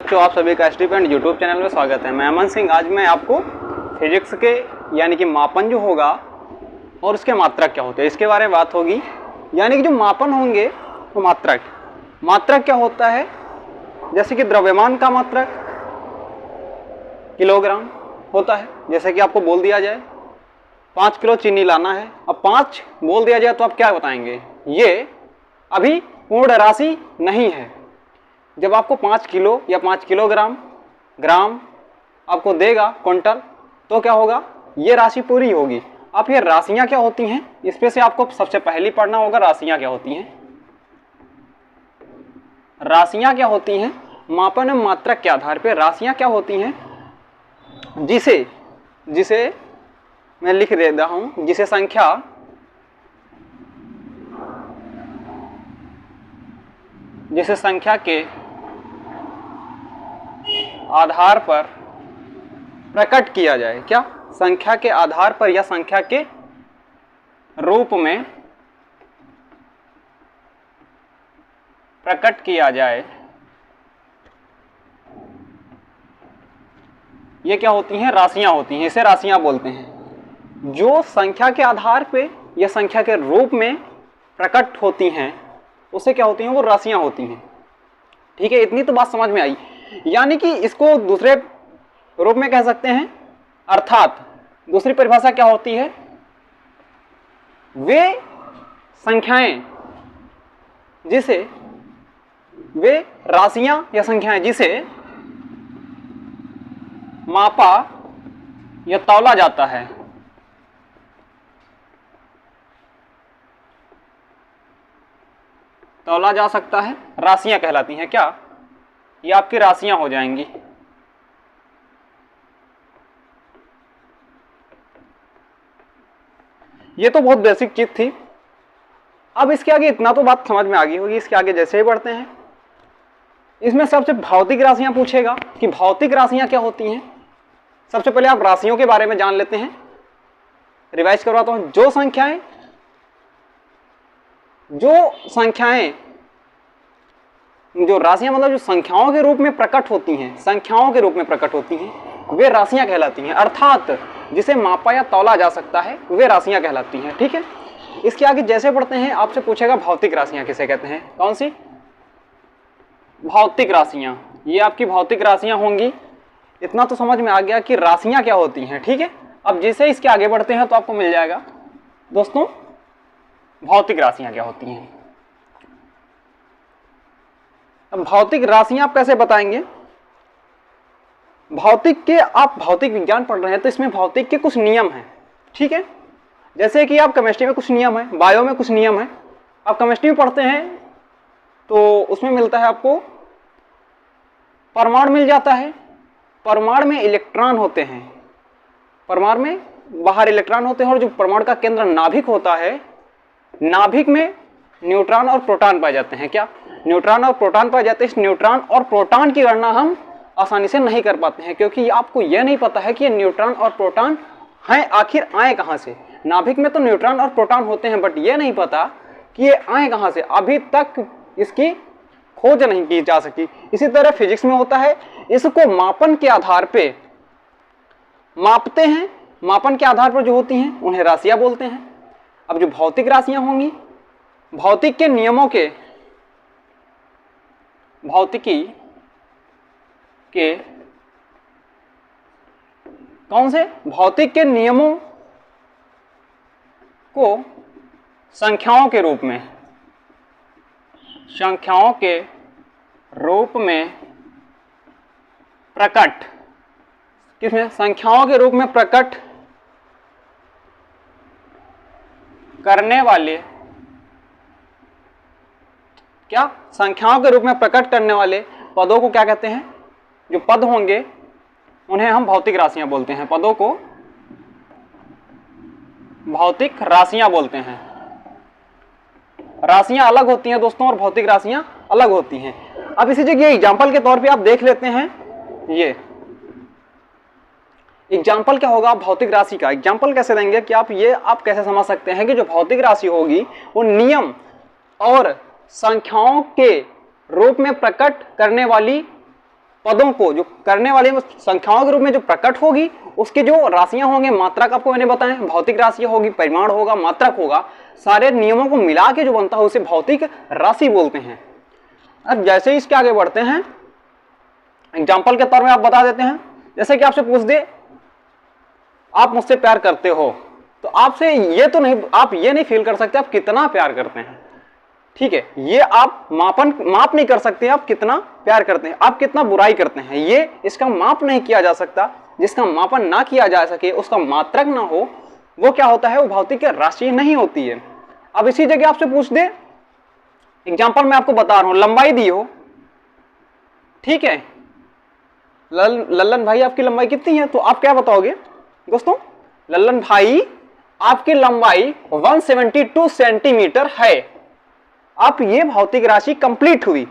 बच्चों, आप सभी का स्टीपेंड यूट्यूब चैनल में स्वागत है। मैं अमन सिंह। आज मैं आपको फिजिक्स के यानी कि मापन जो होगा और उसके मात्रक क्या होते हैं इसके बारे में बात होगी। यानी कि जो मापन होंगे वो मात्रक क्या होता है, जैसे कि द्रव्यमान का मात्रक किलोग्राम होता है। जैसे कि आपको बोल दिया जाए 5 किलो चीनी लाना है, अब 5 बोल दिया जाए तो आप क्या बताएंगे, ये अभी पूर्ण राशि नहीं है। जब आपको 5 किलो या 5 किलोग्राम ग्राम आपको देगा क्विंटल, तो क्या होगा, ये राशि पूरी होगी। अब ये राशियां क्या होती हैं, इसमें से आपको सबसे पहले पढ़ना होगा राशियां क्या होती हैं। राशियां क्या होती हैं, मापन एवं मात्रक के आधार पर राशियां क्या होती हैं, जिसे मैं लिख दे रहा हूं, जिसे संख्या के आधार पर प्रकट किया जाए। क्या, संख्या के आधार पर या संख्या के रूप में प्रकट किया जाए, ये क्या होती हैं, राशियां होती हैं। इसे राशियां बोलते हैं। जो संख्या के आधार पे या संख्या के रूप में प्रकट होती हैं उसे क्या होती हैं, वो राशियां होती हैं। ठीक है, इतनी तो बात समझ में आई। यानी कि इसको दूसरे रूप में कह सकते हैं, अर्थात दूसरी परिभाषा क्या होती है, वे संख्याएं जिसे, वे राशियां या संख्याएं जिसे मापा या तौला जाता है, तौला जा सकता है, राशियां कहलाती हैं। क्या, ये आपकी राशियां हो जाएंगी। ये तो बहुत बेसिक चीज थी। अब इसके आगे इतना तो बात समझ में आ गई होगी। इसके आगे जैसे ही बढ़ते हैं, इसमें सबसे भौतिक राशियां पूछेगा कि भौतिक राशियां क्या होती हैं। सबसे पहले आप राशियों के बारे में जान लेते हैं। रिवाइज करवाता हूं। जो राशियां मतलब जो संख्याओं के रूप में प्रकट होती हैं, संख्याओं के रूप में प्रकट होती हैं, वे राशियां कहलाती हैं। अर्थात जिसे मापा या तौला जा सकता है वे राशियां कहलाती हैं। ठीक है, इसके आगे जैसे बढ़ते हैं, आपसे पूछेगा भौतिक राशियां किसे कहते हैं। कौन सी भौतिक राशियां, ये आपकी भौतिक राशियां होंगी। इतना तो समझ में आ गया कि राशियां क्या होती हैं। ठीक है, अब जैसे इसके आगे बढ़ते हैं तो आपको मिल जाएगा दोस्तों भौतिक राशियां क्या होती हैं। अब भौतिक राशियां आप कैसे बताएंगे। आप भौतिक विज्ञान पढ़ रहे हैं तो इसमें भौतिक के कुछ नियम हैं। ठीक है, जैसे कि आप केमिस्ट्री में कुछ नियम है, बायो में कुछ नियम है। आप केमिस्ट्री में पढ़ते हैं तो उसमें मिलता है आपको परमाणु मिल जाता है। परमाणु में इलेक्ट्रॉन होते हैं, परमाणु में बाहर इलेक्ट्रॉन होते हैं, और जो परमाणु का केंद्र नाभिक होता है, नाभिक में न्यूट्रॉन और प्रोटॉन पाए जाते हैं। क्या, न्यूट्रॉन और प्रोटॉन पाए जाते हैं। इस न्यूट्रॉन और प्रोटॉन की गणना हम आसानी से नहीं कर पाते हैं, क्योंकि आपको यह नहीं पता है कि ये न्यूट्रॉन और प्रोटॉन हैं, आखिर आए कहां से। नाभिक में तो न्यूट्रॉन और प्रोटॉन होते हैं, बट ये नहीं पता कि ये आए कहां से। अभी तक इसकी खोज नहीं की जा सकी। इसी तरह फिजिक्स में होता है, इसको मापन के आधार पे मापते हैं। मापन के आधार पर जो होती हैं उन्हें राशियां बोलते हैं। अब जो भौतिक राशियां होंगी, भौतिकी के कौन से, भौतिक के नियमों को संख्याओं के रूप में प्रकट, किसमें, संख्याओं के रूप में प्रकट करने वाले, क्या, संख्याओं के रूप में प्रकट करने वाले पदों को क्या कहते हैं। जो पद होंगे उन्हें हम भौतिक राशियां बोलते हैं। पदों को भौतिक राशियां बोलते हैं। राशियां अलग होती हैं दोस्तों और भौतिक राशियां अलग होती हैं। अब इसी जगह एग्जाम्पल के तौर पे आप देख लेते हैं। ये एग्जाम्पल क्या होगा भौतिक राशि का। एग्जाम्पल कैसे देंगे कि आप कैसे समझ सकते हैं कि जो भौतिक राशि होगी वो नियम और संख्याओं के रूप में प्रकट करने वाली पदों को, जो करने वाली संख्याओं के रूप में जो प्रकट होगी, उसकी जो राशियां होंगी, मात्रक आपको मैंने बताया, भौतिक राशियां होगी, परिमाण होगा, मात्रक होगा, सारे नियमों को मिला के जो बनता है उसे भौतिक राशि बोलते हैं। अब जैसे इसके आगे बढ़ते हैं, एग्जाम्पल के तौर में आप बता देते हैं, जैसे कि आपसे पूछ दे आप मुझसे प्यार करते हो, तो आपसे ये तो नहीं, आप ये नहीं फील कर सकते आप कितना प्यार करते हैं, ठीक है, ये आप माप नहीं कर सकते आप कितना प्यार करते हैं, आप कितना बुराई करते हैं, ये इसका माप नहीं किया जा सकता। जिसका मापन ना किया जा सके, उसका मात्रक ना हो, वो क्या होता है, वो भौतिक राशि नहीं होती है। अब इसी जगह आपसे पूछ दे, एग्जाम्पल मैं आपको बता रहा हूं, लंबाई दी हो, ठीक है, लल्लन भाई आपकी लंबाई कितनी है, तो आप क्या बताओगे दोस्तों, लल्लन भाई आपकी लंबाई 172 सेंटीमीटर है। अब ये भौतिक राशि कंप्लीट हुई।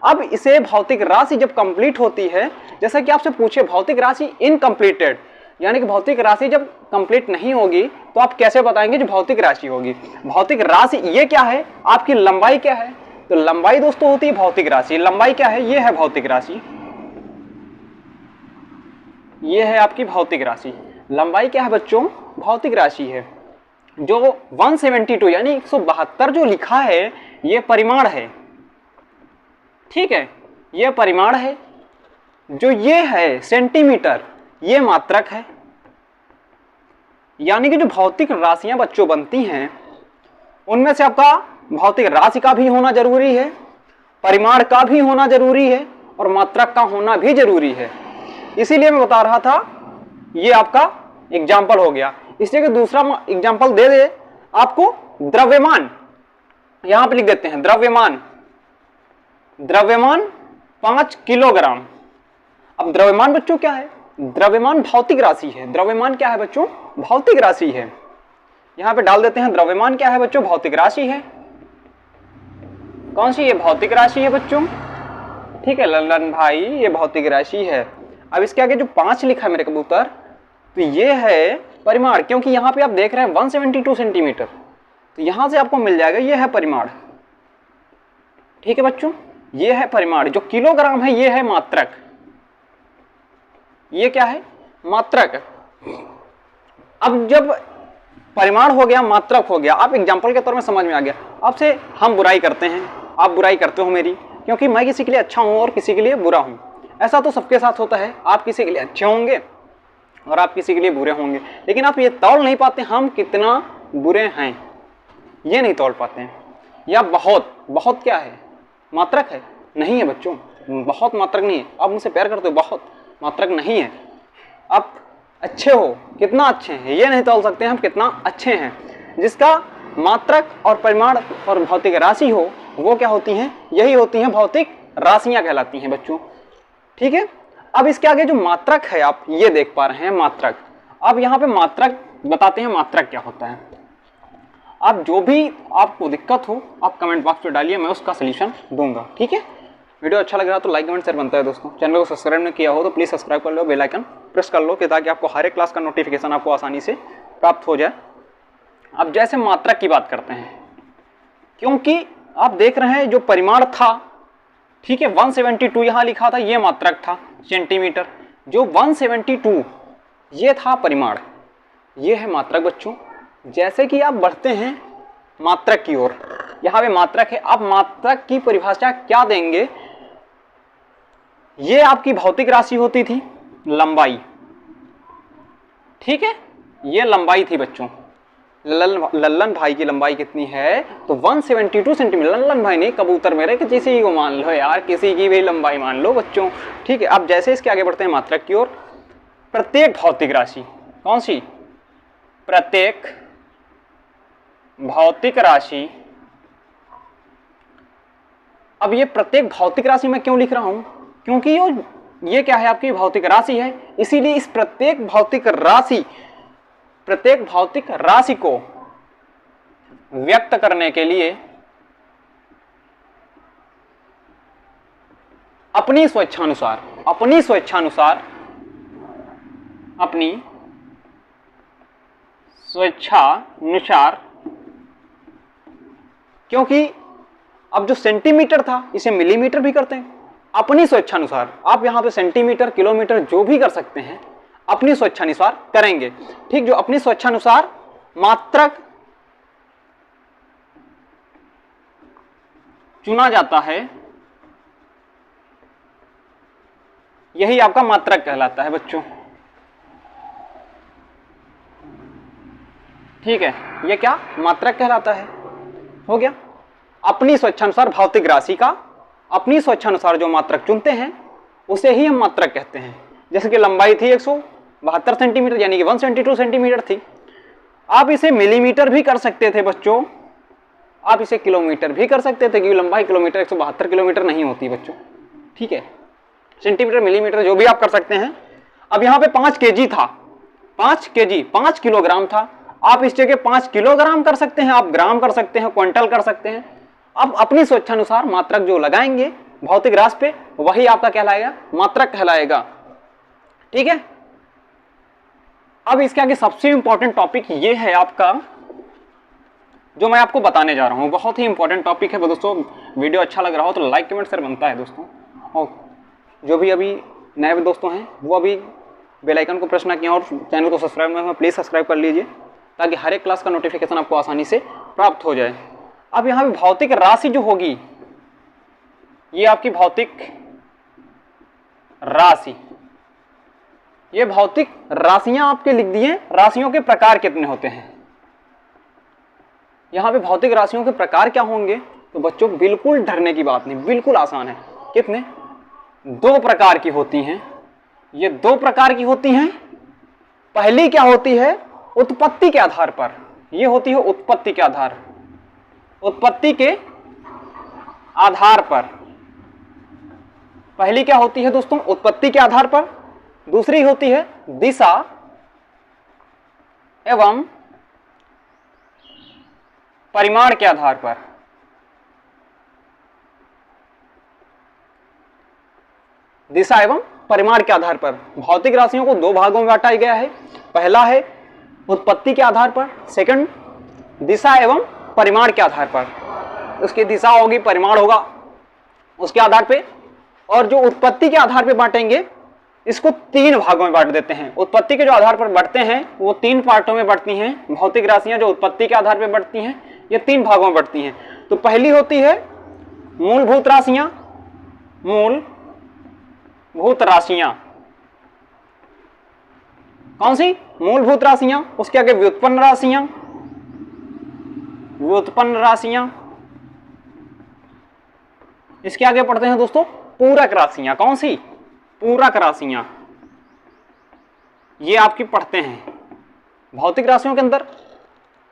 अब इसे भौतिक राशि जब कंप्लीट होती है, जैसा कि आपसे पूछे भौतिक राशि इनकम्प्लीटेड, यानी कि भौतिक राशि जब कंप्लीट नहीं होगी तो आप कैसे बताएंगे जो भौतिक राशि होगी। भौतिक राशि ये क्या है, आपकी लंबाई क्या है, तो लंबाई दोस्तों होती है भौतिक राशि। लंबाई क्या है, ये है भौतिक राशि, ये है आपकी भौतिक राशि। लंबाई क्या है बच्चों, भौतिक राशि है। जो 172 यानी 172 जो लिखा है ये परिमाण है, ठीक है, ये परिमाण है। जो ये है सेंटीमीटर, ये मात्रक है। यानी कि जो भौतिक राशियां बच्चों बनती हैं उनमें से आपका भौतिक राशि का भी होना जरूरी है, परिमाण का भी होना जरूरी है और मात्रक का होना भी जरूरी है। इसीलिए मैं बता रहा था, ये आपका एग्जाम्पल हो गया। इसलिए दूसरा एग्जाम्पल दे दे आपको, द्रव्यमान, यहां पे लिख देते हैं द्रव्यमान, द्रव्यमान 5 किलोग्राम। अब द्रव्यमान बच्चों क्या है, द्रव्यमान भौतिक राशि है। द्रव्यमान क्या है बच्चों, भौतिक राशि है। यहां पे डाल देते हैं द्रव्यमान क्या है बच्चों, भौतिक राशि है। कौन सी, ये भौतिक राशि है बच्चों, ठीक है लल्लन भाई, ये भौतिक राशि है। अब इसके आगे जो 5 लिखा है मेरे कबूतर, तो ये है परिमाण, क्योंकि यहां पे आप देख रहे हैं 172 सेंटीमीटर, तो यहां से आपको मिल जाएगा, ये है परिमाण, ठीक है बच्चों, ये है परिमाण। जो किलोग्राम है ये है मात्रक, ये क्या है, मात्रक। अब जब परिमाण हो गया, मात्रक हो गया, आप एग्जाम्पल के तौर में समझ में आ गया। आपसे हम बुराई करते हैं, आप बुराई करते हो मेरी, क्योंकि मैं किसी के लिए अच्छा हूं और किसी के लिए बुरा हूं। ऐसा तो सबके साथ होता है, आप किसी के लिए अच्छे होंगे और आप किसी के लिए बुरे होंगे, लेकिन आप ये तौल नहीं पाते हम कितना बुरे हैं, ये नहीं तौल पाते हैं। या बहुत, बहुत क्या है, मात्रक है, नहीं है बच्चों, बहुत मात्रक नहीं है। आप मुझसे प्यार करते हो, बहुत मात्रक नहीं है। आप अच्छे हो, कितना अच्छे हैं, ये नहीं तौल सकते हम कितना अच्छे हैं। जिसका मात्रक और परिमाण और भौतिक राशि हो, वो क्या होती हैं, यही होती हैं भौतिक राशियां कहलाती हैं बच्चों, ठीक है। अब इसके आगे जो मात्रक है आप ये देख पा रहे हैं, मात्रक। अब यहाँ पे मात्रक बताते हैं, मात्रक क्या होता है। आप जो भी आपको दिक्कत हो आप कमेंट बॉक्स पे डालिए, मैं उसका सलूशन दूंगा, ठीक है। वीडियो अच्छा लग रहा है तो लाइक कमेंट शेयर बनता है दोस्तों। चैनल को सब्सक्राइब नहीं किया हो तो प्लीज़ सब्सक्राइब कर लो, बेल आइकन प्रेस कर लो, कि ताकि आपको हर एक क्लास का नोटिफिकेशन आपको आसानी से प्राप्त हो जाए। अब जैसे मात्रक की बात करते हैं, क्योंकि आप देख रहे हैं जो परिमाण था, ठीक है, 172 यहाँ लिखा था, ये मात्रक था सेंटीमीटर। जो 172 ये था परिमाण, ये है मात्रक बच्चों। जैसे कि आप बढ़ते हैं मात्रक की ओर, यहाँ पे मात्रक है। आप मात्रक की परिभाषा क्या देंगे, ये आपकी भौतिक राशि होती थी लंबाई, ठीक है, ये लंबाई थी बच्चों। लल्लन भाई की लंबाई कितनी है, तो 172 सेंटीमीटर। लल्लन भाई नहीं, कबूतर मेरे, कि किसी को मान लो यार, किसी की भी लंबाई मान लो बच्चों, ठीक है। अब जैसे इसके आगे बढ़ते हैं मात्रक की ओर, प्रत्येक भौतिक राशि, कौन सी, प्रत्येक भौतिक राशि। अब ये प्रत्येक भौतिक राशि मैं क्यों लिख रहा हूं, क्योंकि ये क्या है, आपकी भौतिक राशि है। इसीलिए इस प्रत्येक भौतिक राशि को व्यक्त करने के लिए अपनी स्वेच्छानुसार क्योंकि अब जो सेंटीमीटर था इसे मिलीमीटर भी करते हैं, अपनी स्वेच्छानुसार। आप यहाँ पे सेंटीमीटर, किलोमीटर जो भी कर सकते हैं अपनी स्वेच्छानुसार करेंगे। ठीक, जो अपनी स्वेच्छानुसार मात्रक चुना जाता है यही आपका मात्रक कहलाता है बच्चों। ठीक है, ये क्या मात्रक कहलाता है। हो गया। अपनी स्वेच्छानुसार भौतिक राशि का अपनी स्वेच्छानुसार जो मात्रक चुनते हैं उसे ही हम मात्रक कहते हैं। जैसे कि लंबाई थी 172 सेंटीमीटर यानी कि 172 सेंटीमीटर थी। आप इसे मिलीमीटर भी कर सकते थे बच्चों, आप इसे किलोमीटर भी कर सकते थे, क्योंकि लंबाई किलोमीटर 172 किलोमीटर नहीं होती बच्चों। ठीक है, सेंटीमीटर, मिलीमीटर जो भी आप कर सकते हैं। अब यहाँ पे 5 केजी था, 5 केजी 5 किलोग्राम था, आप इस जगह 5 किलोग्राम कर सकते हैं, आप ग्राम कर सकते हैं, क्विंटल कर सकते हैं। अब अपनी स्वेच्छानुसार मात्रक जो लगाएंगे भौतिक राशि पे वही आपका कहलाएगा मात्रक कहलाएगा। ठीक है, अब इसके आगे सबसे इंपॉर्टेंट टॉपिक ये है आपका जो मैं आपको बताने जा रहा हूँ। बहुत ही इंपॉर्टेंट टॉपिक है दोस्तों। वीडियो अच्छा लग रहा हो तो लाइक कमेंट शेयर बनता है दोस्तों। और जो भी अभी नए दोस्तों हैं वो अभी बेल आइकन को प्रेस ना किया और चैनल को सब्सक्राइब ना, प्लीज़ सब्सक्राब कर लीजिए ताकि हर एक क्लास का नोटिफिकेशन आपको आसानी से प्राप्त हो जाए। अब यहाँ पे भौतिक राशि जो होगी ये आपकी भौतिक राशि, ये भौतिक राशियां आपके लिख दिए। राशियों के प्रकार कितने होते हैं, यहाँ पे भौतिक राशियों के प्रकार क्या होंगे तो बच्चों बिल्कुल डरने की बात नहीं, बिल्कुल आसान है। कितने? 2 प्रकार की होती हैं। ये 2 प्रकार की होती हैं। पहली क्या होती है उत्पत्ति के आधार पर, ये होती है उत्पत्ति के आधार, उत्पत्ति के आधार पर। पहली क्या होती है दोस्तों उत्पत्ति के आधार पर। दूसरी होती है दिशा एवं परिमाण के आधार पर। दिशा एवं परिमाण के आधार पर भौतिक राशियों को 2 भागों में बांटा गया है। पहला है उत्पत्ति के आधार पर, सेकंड दिशा एवं परिमाण के आधार पर। उसकी दिशा होगी, परिमाण होगा उसके आधार पे। और जो उत्पत्ति के आधार पे बांटेंगे इसको 3 भागों में बांट देते हैं। उत्पत्ति के जो आधार पर बढ़ते हैं वो 3 पार्टों में बढ़ती हैं। भौतिक राशियां जो उत्पत्ति के आधार पर बढ़ती हैं ये 3 भागों में बढ़ती हैं। तो पहली होती है मूलभूत राशियां, मूलभूत राशियां। कौन सी? मूलभूत राशियां। उसके आगे व्युत्पन्न राशियां, व्युत्पन्न राशियां। इसके आगे पढ़ते हैं दोस्तों पूरक राशियां। कौन सी? पूरक राशियां। ये आपकी पढ़ते हैं। भौतिक राशियों के अंदर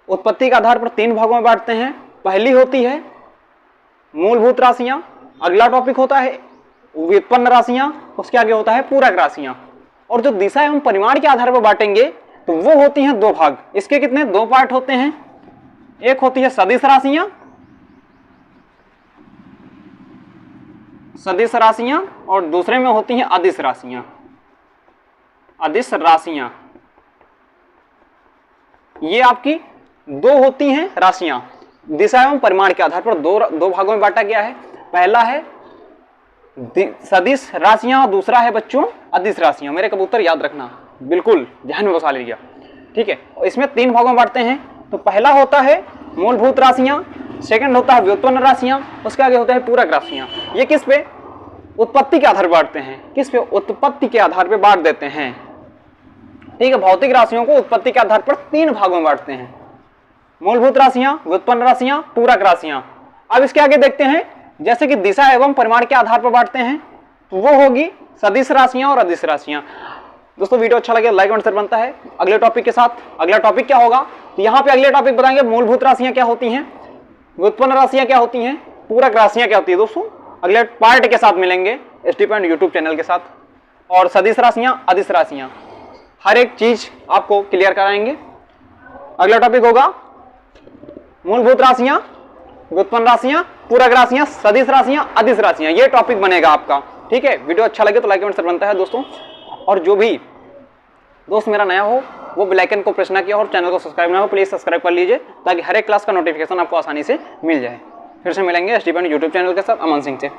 उत्पत्ति के आधार पर 3 भागों में बांटते हैं। पहली होती है मूलभूत राशियां, अगला टॉपिक होता है व्युत्पन्न राशियां, उसके आगे होता है पूरक राशियां। और जो दिशा एवं परिमाण के आधार पर बांटेंगे तो वो होती हैं 2 भाग। इसके कितने? 2 पार्ट होते हैं। एक होती है सदिश राशियां, सदिश राशियां, और दूसरे में होती हैं अदिश राशियां, अदिश राशियां। ये आपकी 2 होती हैं राशियां। दिशा एवं परिमाण के आधार पर 2 भागों में बांटा गया है। पहला है सदिश राशियां और दूसरा है बच्चों अदिश राशियां। मेरे कबूतर याद रखना, बिल्कुल ध्यान में बसा लीजिए। ठीक है, इसमें 3 भागों में बांटते हैं। तो पहला होता है मूलभूत राशियां, सेकंड होता है व्युत्पन्न राशियां, उसके आगे होता है पूरक राशियां। ये किस पे? उत्पत्ति के आधार पर बांटते हैं। किस पे? उत्पत्ति के आधार पर बांट देते हैं। ठीक है, भौतिक राशियों को उत्पत्ति के आधार पर 3 भागों में बांटते हैं। मूलभूत राशियां, व्युत्पन्न राशियां, पूरक राशियां। अब इसके आगे देखते हैं जैसे कि दिशा एवं परिमाण के आधार पर बांटते हैं तो वो होगी सदिश राशियां और अदिश राशियां। दोस्तों वीडियो अच्छा लगे लाइक और शेयर बनता है। अगले टॉपिक के साथ, अगला टॉपिक क्या होगा तो यहाँ पे अगले टॉपिक बताएंगे मूलभूत राशियां क्या होती हैं, व्युत्पन्न राशियां क्या होती हैं, पूरक राशियां क्या होती है। दोस्तों अगले पार्ट के साथ मिलेंगे STPoint यूट्यूब चैनल के साथ। और सदिश राशियां, अदिश राशियां, हर एक चीज आपको क्लियर कराएंगे। अगला टॉपिक होगा मूलभूत राशियां, व्युत्पन्न राशियां, पूरक राशियां, सदिश राशियां, अदिश राशियां, ये टॉपिक बनेगा आपका। ठीक है, वीडियो अच्छा लगे तो लाइक कमेंट शेयर बनता है दोस्तों। और जो भी दोस्त मेरा नया हो वो बेल आइकन को प्रेस ना किया और चैनल को सब्सक्राइब ना हो प्लीज सब्सक्राइब कर लीजिए ताकि हर एक क्लास का नोटिफिकेशन आपको आसानी से मिल जाए। फिर से मिलेंगे STPoint यूट्यूब चैनल के साथ अमन सिंह से।